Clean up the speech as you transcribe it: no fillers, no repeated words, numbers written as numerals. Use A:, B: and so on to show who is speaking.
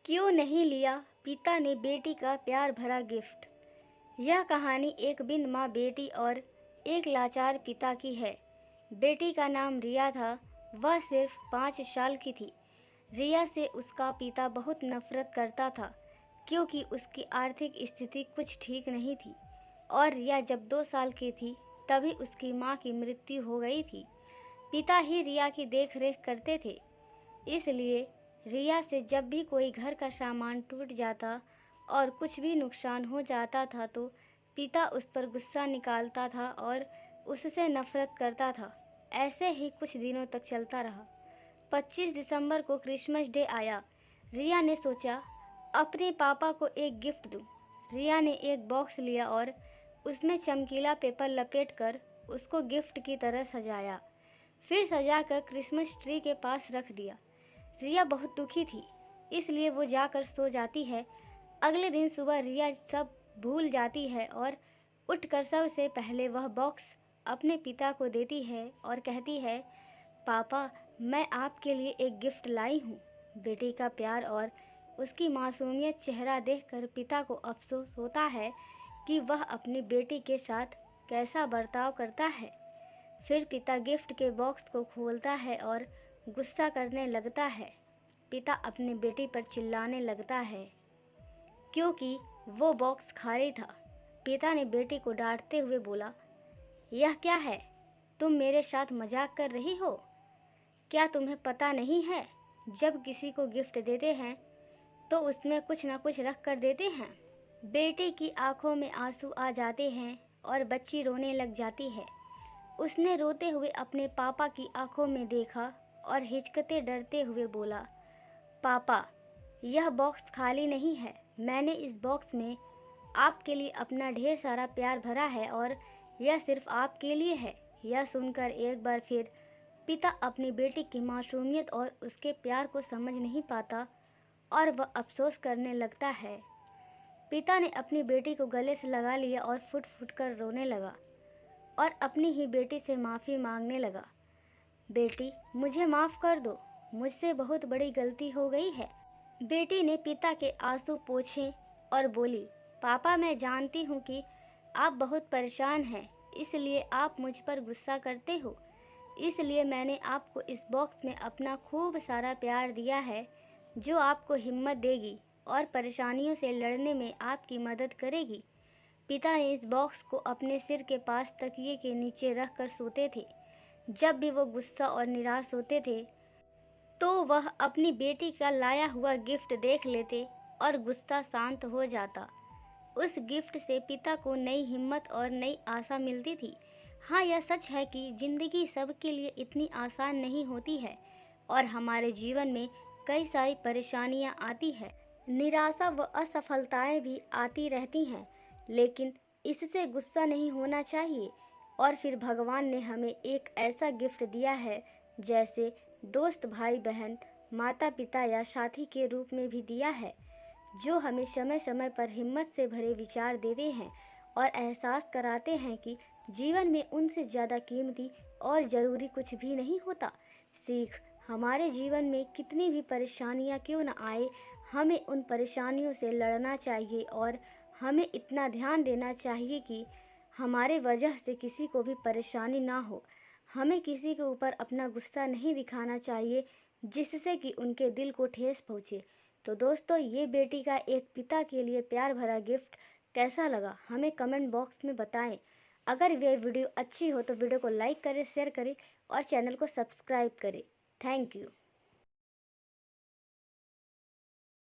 A: क्यों नहीं लिया पिता ने बेटी का प्यार भरा गिफ्ट। यह कहानी एक बिन माँ बेटी और एक लाचार पिता की है। बेटी का नाम रिया था। वह सिर्फ 5 साल की थी। रिया से उसका पिता बहुत नफरत करता था क्योंकि उसकी आर्थिक स्थिति कुछ ठीक नहीं थी और रिया जब 2 साल की थी तभी उसकी माँ की मृत्यु हो गई थी। पिता ही रिया की देखरेख करते थे, इसलिए रिया से जब भी कोई घर का सामान टूट जाता और कुछ भी नुकसान हो जाता था तो पिता उस पर गुस्सा निकालता था और उससे नफरत करता था। ऐसे ही कुछ दिनों तक चलता रहा। 25 दिसंबर को क्रिसमस डे आया। रिया ने सोचा अपने पापा को एक गिफ्ट दूं। रिया ने एक बॉक्स लिया और उसमें चमकीला पेपर लपेटकर उसको गिफ्ट की तरह सजाया। फिर सजाकर क्रिसमस ट्री के पास रख दिया। रिया बहुत दुखी थी, इसलिए वो जाकर सो जाती है। अगले दिन सुबह रिया सब भूल जाती है और उठकर सबसे पहले वह बॉक्स अपने पिता को देती है और कहती है, पापा, मैं आपके लिए एक गिफ्ट लाई हूँ। बेटी का प्यार और उसकी मासूमियत चेहरा देखकर पिता को अफसोस होता है कि वह अपनी बेटी के साथ कैसा बर्ताव करता है। फिर पिता गिफ्ट के बॉक्स को खोलता है और गुस्सा करने लगता है। पिता अपनी बेटी पर चिल्लाने लगता है क्योंकि वो बॉक्स खाली था। पिता ने बेटी को डांटते हुए बोला, यह क्या है? तुम मेरे साथ मजाक कर रही हो? क्या तुम्हें पता नहीं है, जब किसी को गिफ्ट देते हैं तो उसमें कुछ ना कुछ रख कर देते हैं। बेटी की आंखों में आंसू आ जाते हैं और बच्ची रोने लग जाती है। उसने रोते हुए अपने पापा की आंखों में देखा और हिचकते डरते हुए बोला, पापा, यह बॉक्स खाली नहीं है। मैंने इस बॉक्स में आपके लिए अपना ढेर सारा प्यार भरा है और यह सिर्फ आपके लिए है। यह सुनकर एक बार फिर पिता अपनी बेटी की मासूमियत और उसके प्यार को समझ नहीं पाता और वह अफसोस करने लगता है। पिता ने अपनी बेटी को गले से लगा लिया और फुट फुट कर रोने लगा और अपनी ही बेटी से माफ़ी मांगने लगा। बेटी, मुझे माफ़ कर दो, मुझसे बहुत बड़ी गलती हो गई है। बेटी ने पिता के आंसू पोंछे और बोली, पापा, मैं जानती हूँ कि आप बहुत परेशान हैं, इसलिए आप मुझ पर गुस्सा करते हो। इसलिए मैंने आपको इस बॉक्स में अपना खूब सारा प्यार दिया है जो आपको हिम्मत देगी और परेशानियों से लड़ने में आपकी मदद करेगी। पिता ने इस बॉक्स को अपने सिर के पास तकिए के नीचे रख कर सोते थे। जब भी वो गुस्सा और निराश होते थे तो वह अपनी बेटी का लाया हुआ गिफ्ट देख लेते और गुस्सा शांत हो जाता। उस गिफ्ट से पिता को नई हिम्मत और नई आशा मिलती थी। हाँ, यह सच है कि जिंदगी सबके लिए इतनी आसान नहीं होती है और हमारे जीवन में कई सारी परेशानियाँ आती है। निराशा व असफलताएं भी आती रहती हैं, लेकिन इससे गुस्सा नहीं होना चाहिए। और फिर भगवान ने हमें एक ऐसा गिफ्ट दिया है, जैसे दोस्त, भाई बहन, माता पिता या साथी के रूप में भी दिया है, जो हमें समय समय पर हिम्मत से भरे विचार देते हैं और एहसास कराते हैं कि जीवन में उनसे ज़्यादा कीमती और ज़रूरी कुछ भी नहीं होता। सीख, हमारे जीवन में कितनी भी परेशानियां क्यों न आए, हमें उन परेशानियों से लड़ना चाहिए और हमें इतना ध्यान देना चाहिए कि हमारे वजह से किसी को भी परेशानी ना हो। हमें किसी के ऊपर अपना गुस्सा नहीं दिखाना चाहिए जिससे कि उनके दिल को ठेस पहुँचे। तो दोस्तों, ये बेटी का एक पिता के लिए प्यार भरा गिफ्ट कैसा लगा, हमें कमेंट बॉक्स में बताएं। अगर ये वीडियो अच्छी हो तो वीडियो को लाइक करें, शेयर करें और चैनल को सब्सक्राइब करें। Thank you.